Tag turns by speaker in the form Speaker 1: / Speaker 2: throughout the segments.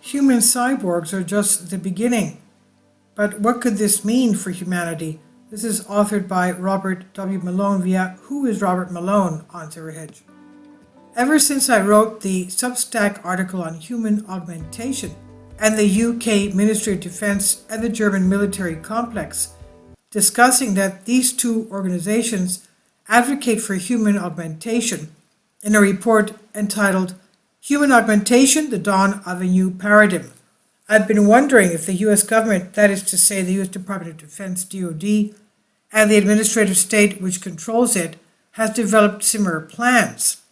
Speaker 1: Human cyborgs are just the beginning. But what could this mean for humanity? This is authored by Robert W. Malone via Who is Robert Malone on Zero Hedge. Ever since I wrote the Substack article on human augmentation and the UK Ministry of Defence and the German military complex, discussing that these two organizations advocate for human augmentation in a report entitled Human Augmentation, the Dawn of a New Paradigm, I've been wondering if the U.S. government, that is to say the U.S. Department of Defense, DoD, and the administrative state which controls it, has developed similar plans.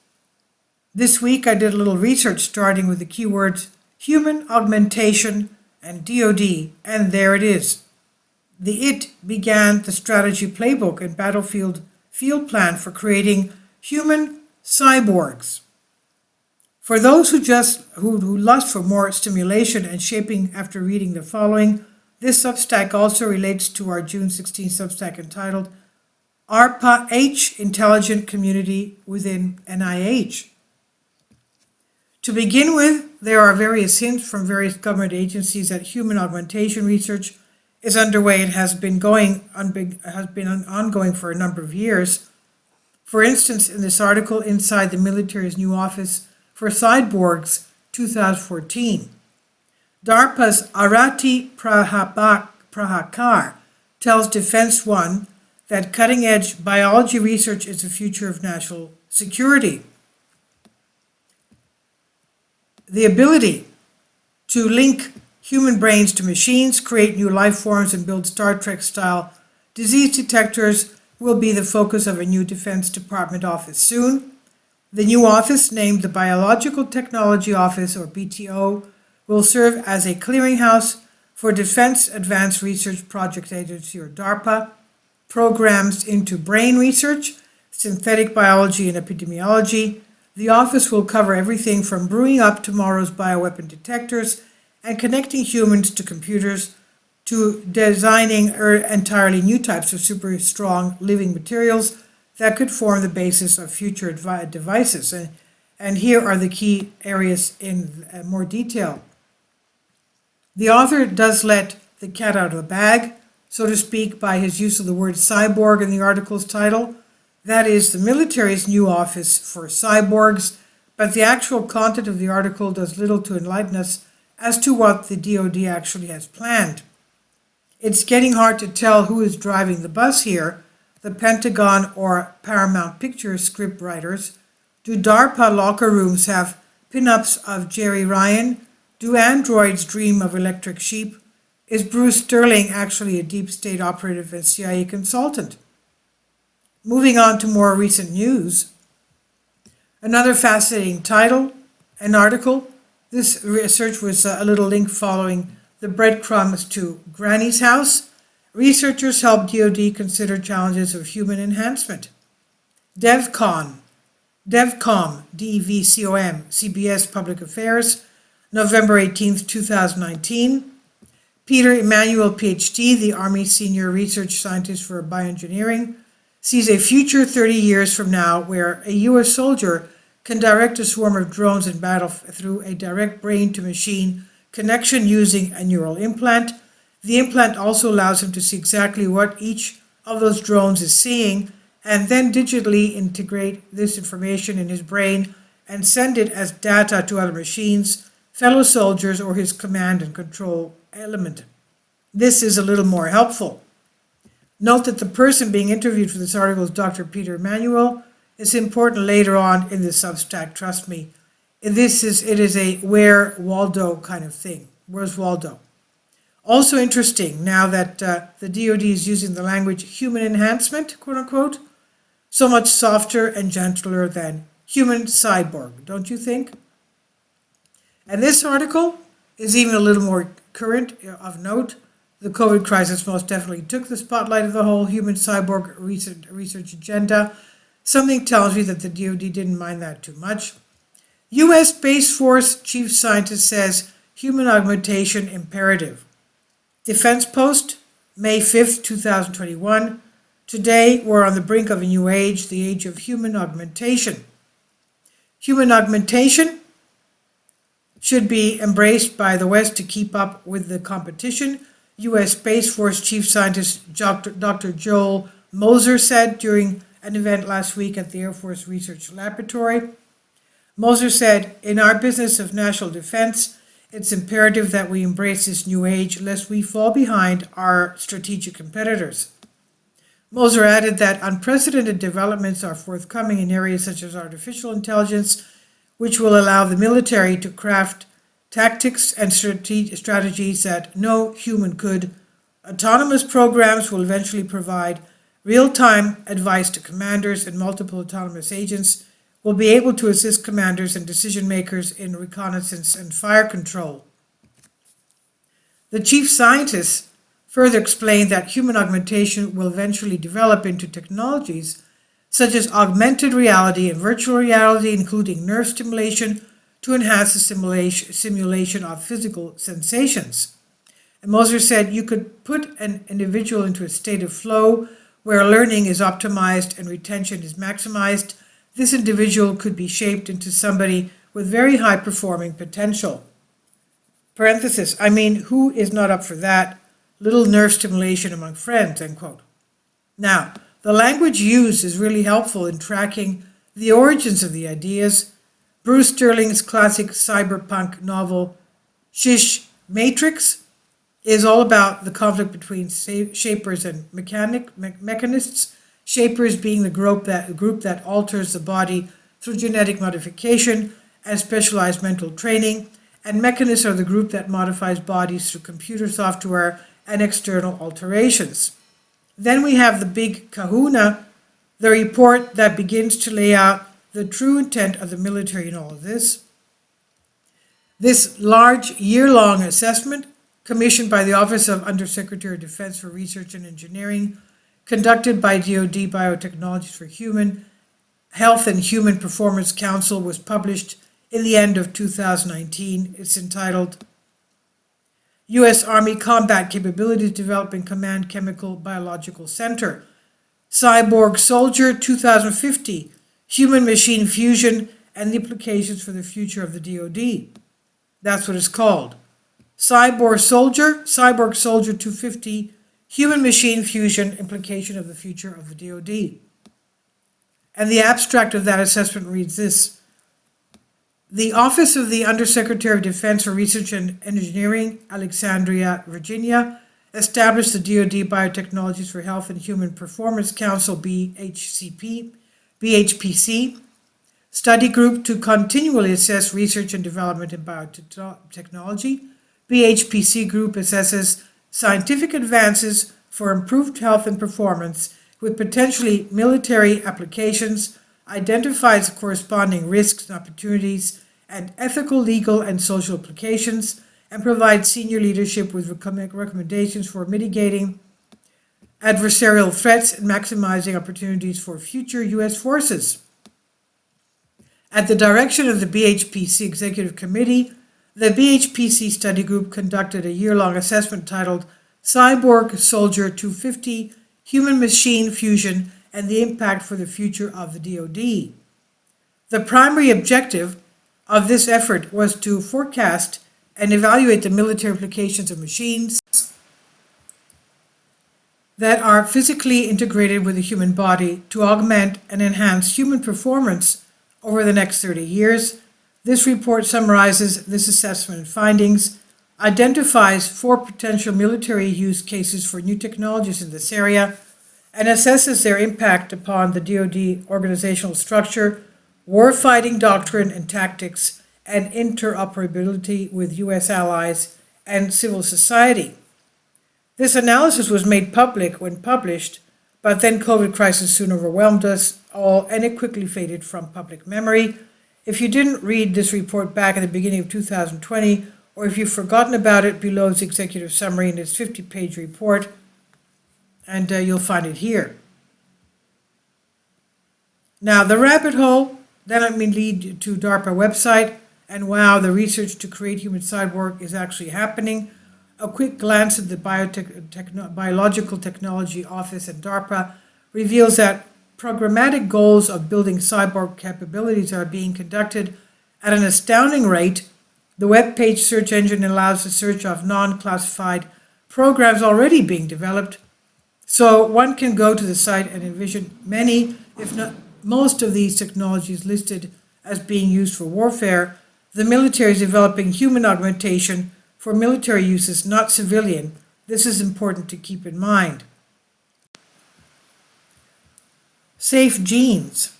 Speaker 1: This week I did a little research starting with the keywords human augmentation and DoD, and there it is. The IT began the strategy playbook and battlefield field plan for creating human cyborgs. For those who lust for more stimulation and shaping after reading the following, this Substack also relates to our June 16 Substack entitled ARPA-H Intelligent Community within NIH. To begin with, there are various hints from various government agencies that human augmentation research is underway and has been ongoing for a number of years. For instance, in this article, Inside the Military's New Office for Cyborgs 2014, DARPA's Arati Prahakar tells Defense One that cutting-edge biology research is the future of national security. The ability to link human brains to machines, create new life forms, and build Star Trek-style disease detectors will be the focus of a new Defense Department office soon. The new office, named the Biological Technology Office, or BTO, will serve as a clearinghouse for Defense Advanced Research Project Agency, or DARPA, programs into brain research, synthetic biology, and epidemiology. The office will cover everything from brewing up tomorrow's bioweapon detectors and connecting humans to computers to designing entirely new types of super strong living materials that could form the basis of future devices. And here are the key areas in more detail. The author does let the cat out of the bag, so to speak, by his use of the word cyborg in the article's title. That is the military's new office for cyborgs, but the actual content of the article does little to enlighten us as to what the DoD actually has planned. It's getting hard to tell who is driving the bus here, the Pentagon or Paramount Pictures script writers. Do DARPA locker rooms have pin-ups of Jerry Ryan? Do androids dream of electric sheep? Is Bruce Sterling actually a deep state operative and CIA consultant? Moving on to more recent news. Another fascinating title, an article. This research was a little link following the breadcrumbs to Granny's house. Researchers help DoD consider challenges of human enhancement. DevCom, DEVCOM, CBS Public Affairs, November 18, 2019. Peter Emanuel, PhD, the Army Senior Research Scientist for Bioengineering, sees a future 30 years from now where a U.S. soldier can direct a swarm of drones in battle through a direct brain-to-machine connection using a neural implant. The implant also allows him to see exactly what each of those drones is seeing and then digitally integrate this information in his brain and send it as data to other machines, fellow soldiers, or his command and control element. This is a little more helpful. Note that the person being interviewed for this article is Dr. Peter Emanuel. It's important later on in the Substack, trust me. It is a where Waldo kind of thing. Where's Waldo? Also interesting, now that the DoD is using the language human enhancement, quote unquote, so much softer and gentler than human cyborg, don't you think? And this article is even a little more current of note. The COVID crisis most definitely took the spotlight of the whole human cyborg research agenda. Something tells me that the DoD didn't mind that too much. U.S. Space Force Chief Scientist says human augmentation imperative. Defense Post, May 5th, 2021. Today, we're on the brink of a new age, the age of human augmentation. Human augmentation should be embraced by the West to keep up with the competition, U.S. Space Force Chief Scientist Dr. Joel Moser said during an event last week at the Air Force Research Laboratory. Moser said, "In our business of national defense, it's imperative that we embrace this new age lest we fall behind our strategic competitors." Moser added that unprecedented developments are forthcoming in areas such as artificial intelligence, which will allow the military to craft tactics and strategies that no human could. Autonomous programs will eventually provide real-time advice to commanders, and multiple autonomous agents will be able to assist commanders and decision-makers in reconnaissance and fire control. The chief scientist further explained that human augmentation will eventually develop into technologies such as augmented reality and virtual reality, including nerve stimulation, to enhance the simulation of physical sensations. And Moser said you could put an individual into a state of flow where learning is optimized and retention is maximized. This individual could be shaped into somebody with very high performing potential. Parenthesis, I mean, who is not up for that? Little nerve stimulation among friends, end quote. Now, the language used is really helpful in tracking the origins of the ideas. Bruce Sterling's classic cyberpunk novel, Shish Matrix, is all about the conflict between shapers and mechanists, shapers being the group that alters the body through genetic modification and specialized mental training, and mechanists are the group that modifies bodies through computer software and external alterations. Then we have the big kahuna, the report that begins to lay out the true intent of the military in all of this. This large year-long assessment, commissioned by the Office of Undersecretary of Defense for Research and Engineering, conducted by DoD Biotechnologies for Human Health and Human Performance Council, was published in the end of 2019. It's entitled U.S. Army Combat Capabilities Developing Command Chemical Biological Center, Cyborg Soldier 2050, Human-Machine Fusion and the Implications for the Future of the DoD. That's what it's called. Cyborg Soldier 250, Human-Machine Fusion, Implication of the Future of the DoD. And the abstract of that assessment reads this: the Office of the Undersecretary of Defense for Research and Engineering, Alexandria, Virginia, established the DoD Biotechnologies for Health and Human Performance Council, BHPC, study group to continually assess research and development in biotechnology. BHPC group assesses scientific advances for improved health and performance with potentially military applications, identifies corresponding risks and opportunities, and ethical, legal, and social implications, and provides senior leadership with recommendations for mitigating adversarial threats and maximizing opportunities for future U.S. forces. At the direction of the BHPC Executive Committee, the BHPC study group conducted a year-long assessment titled Cyborg Soldier 250, Human-Machine Fusion and the Impact for the Future of the DoD. The primary objective of this effort was to forecast and evaluate the military implications of machines that are physically integrated with the human body to augment and enhance human performance over the next 30 years. This report summarizes this assessment and findings, identifies 4 potential military use cases for new technologies in this area, and assesses their impact upon the DoD organizational structure, warfighting doctrine and tactics, and interoperability with U.S. allies and civil society. This analysis was made public when published, but then COVID crisis soon overwhelmed us all and it quickly faded from public memory. If you didn't read this report back at the beginning of 2020, or if you've forgotten about it, below is the executive summary in its 50-page report, and you'll find it here. Now, the rabbit hole, then let me lead to DARPA website, and wow, the research to create human cyborg is actually happening. A quick glance at the Biological Technology Office at DARPA reveals that programmatic goals of building cyborg capabilities are being conducted at an astounding rate The web page search engine allows the search of non-classified programs already being developed, so one can go to the site and envision many, if not most of these technologies listed as being used for warfare. The military is developing human augmentation for military uses, not civilian. This is important to keep in mind. Safe Genes.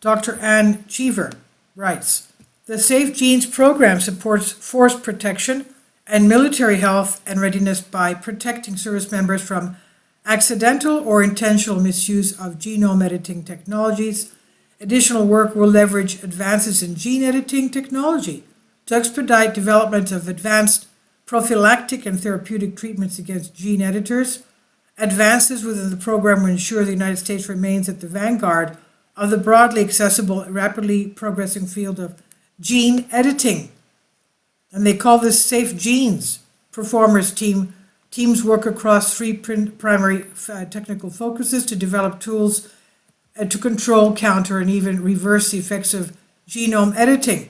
Speaker 1: Dr. Ann Cheever writes, the Safe Genes program supports force protection and military health and readiness by protecting service members from accidental or intentional misuse of genome editing technologies. Additional work will leverage advances in gene editing technology to expedite development of advanced prophylactic and therapeutic treatments against gene editors. Advances within the program will ensure the United States remains at the vanguard of the broadly accessible and rapidly progressing field of gene editing. And they call this Safe Genes. Teams work across three primary technical focuses to develop tools to control, counter, and even reverse the effects of genome editing.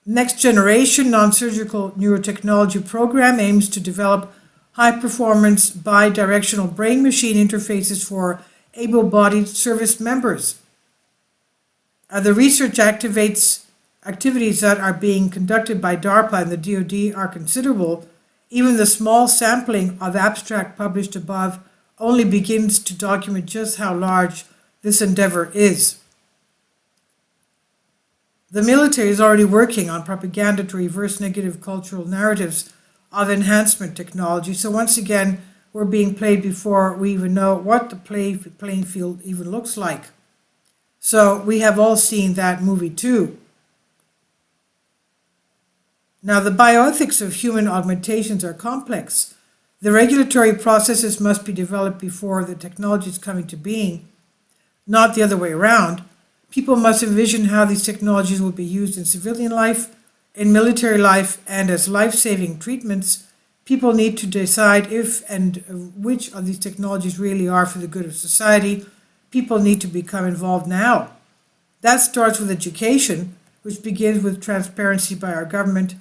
Speaker 1: Next Generation Non-Surgical Neurotechnology Program aims to develop high-performance bi-directional brain-machine interfaces for able-bodied service members. The research activities that are being conducted by DARPA and the DoD are considerable. Even the small sampling of abstract published above only begins to document just how large this endeavor is. The military is already working on propaganda to reverse negative cultural narratives of enhancement technology. So once again, we're being played before we even know what the playing field even looks like. So we have all seen that movie too. Now, the bioethics of human augmentations are complex. The regulatory processes must be developed before the technologies come into being, not the other way around. People must envision how these technologies will be used in civilian life, in military life, and as life-saving treatments. People need to decide if and which of these technologies really are for the good of society. People need to become involved now. That starts with education, which begins with transparency by our government.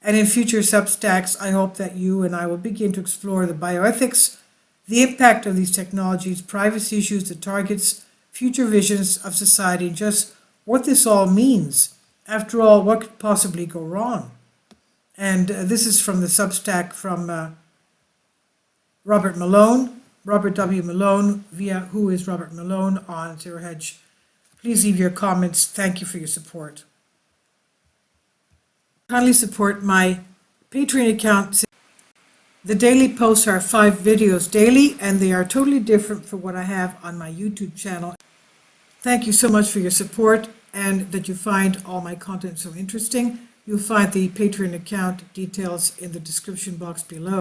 Speaker 1: And in future Substacks, I hope that you and I will begin to explore the bioethics, the impact of these technologies, privacy issues, the targets, future visions of society, and just what this all means. After all, what could possibly go wrong? And this is from the Substack from Robert Malone, Robert W. Malone, via Who is Robert Malone on Zero Hedge. Please leave your comments. Thank you for your support. Kindly support my Patreon account. The daily posts are 5 videos daily, and they are totally different from what I have on my YouTube channel. Thank you so much for your support and that you find all my content so interesting. You'll find the Patreon account details in the description box below.